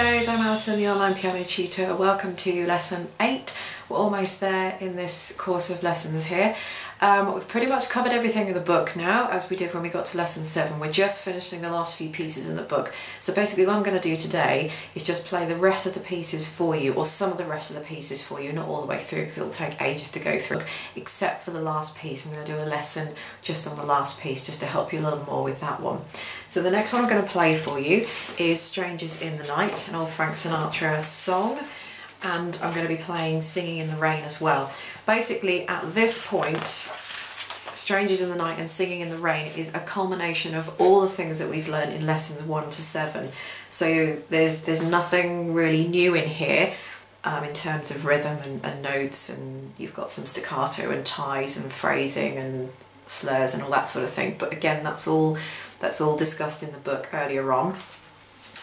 guys, I'm Alison, the online piano tutor. Welcome to lesson 8. We're almost there in this course of lessons here. We've pretty much covered everything in the book now, as we did when we got to lesson 7. We're just finishing the last few pieces in the book. So basically what I'm going to do today is just play the rest of the pieces for you, or some of the rest of the pieces for you, not all the way through because it'll take ages to go through, except for the last piece. I'm going to do a lesson just on the last piece, just to help you a little more with that one. So the next one I'm going to play for you is Strangers in the Night, an old Frank Sinatra song. And I'm going to be playing Singing in the Rain as well. Basically, at this point, Strangers in the Night and Singing in the Rain is a culmination of all the things that we've learned in lessons 1 to 7. So there's nothing really new in here in terms of rhythm and notes, and you've got some staccato and ties and phrasing and slurs and all that sort of thing. But again, that's all discussed in the book earlier on.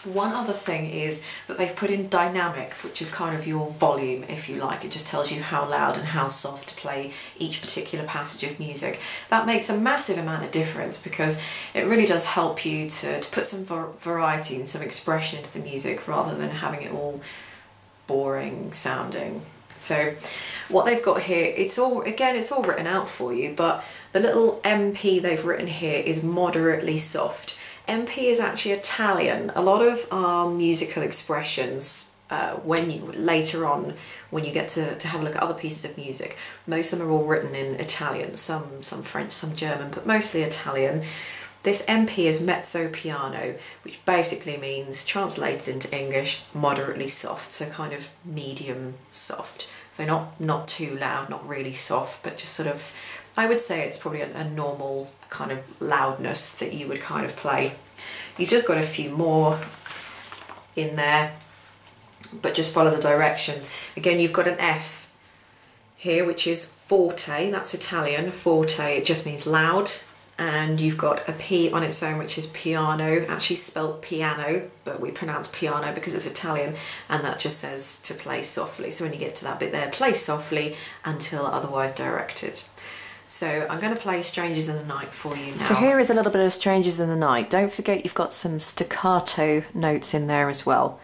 One other thing is that they've put in dynamics, which is kind of your volume, if you like. It just tells you how loud and how soft to play each particular passage of music. That makes a massive amount of difference because it really does help you to put some variety and some expression into the music rather than having it all boring sounding. So what they've got here, it's all written out for you, but the little MP they've written here is moderately soft. MP is actually Italian. A lot of our musical expressions, later on, when you get to have a look at other pieces of music, most of them are all written in Italian, some French, some German, but mostly Italian. This MP is mezzo piano, which basically means, translated into English, moderately soft, so kind of medium soft. So not too loud, not really soft, but just sort of, I would say it's probably a normal kind of loudness that you would kind of play. You've just got a few more in there, but just follow the directions. Again, you've got an F here, which is forte, that's Italian, forte, it just means loud. And you've got a P on its own, which is piano, actually spelt piano, but we pronounce piano because it's Italian, and that just says to play softly. So when you get to that bit there, play softly until otherwise directed. So I'm going to play Strangers in the Night for you now. So here is a little bit of Strangers in the Night. Don't forget you've got some staccato notes in there as well.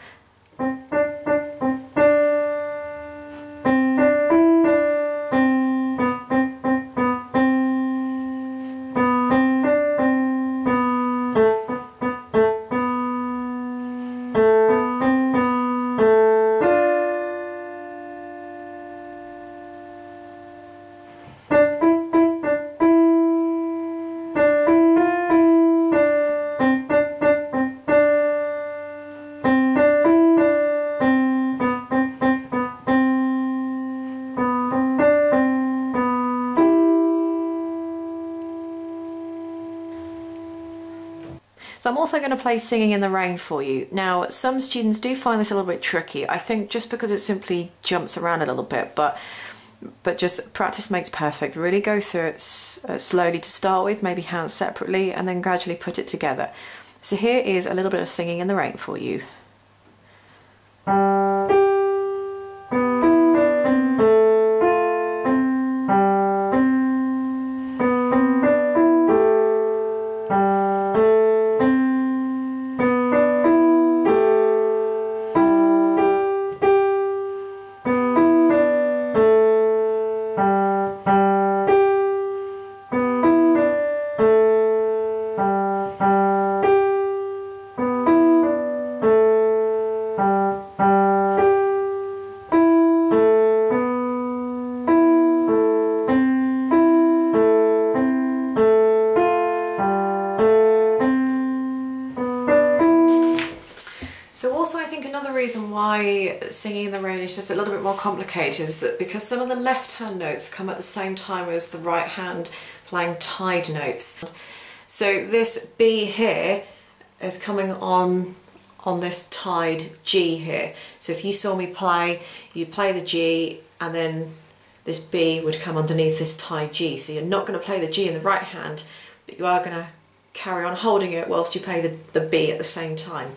So I'm also going to play Singing in the Rain for you. Now, some students do find this a little bit tricky, I think, just because it simply jumps around a little bit, but just practice makes perfect. Really go through it slowly to start with, maybe hands separately, and then gradually put it together. So here is a little bit of Singing in the Rain for you. Another reason why Singing in the Rain is just a little bit more complicated is that because some of the left-hand notes come at the same time as the right hand playing tied notes. So this B here is coming on this tied G here. So if you saw me play, you play the G and then this B would come underneath this tied G. So you're not going to play the G in the right hand, but you are going to carry on holding it whilst you play the B at the same time.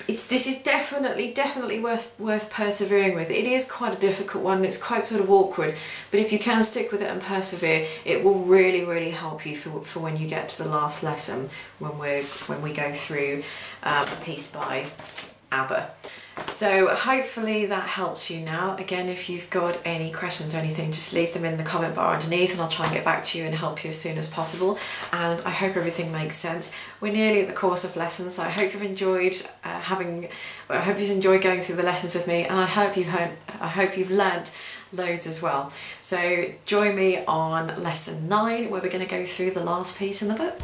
This is definitely worth persevering with. It is quite a difficult one, it's quite sort of awkward, but if you can stick with it and persevere, it will really help you for when you get to the last lesson, when we go through a piece by ABBA. So hopefully that helps you now. Again, if you've got any questions or anything, just leave them in the comment bar underneath and I'll try and get back to you and help you as soon as possible. And I hope everything makes sense. We're nearly at the course of lessons, so I hope you've enjoyed going through the lessons with me, and I hope you've learnt loads as well. So join me on lesson 9 where we're going to go through the last piece in the book.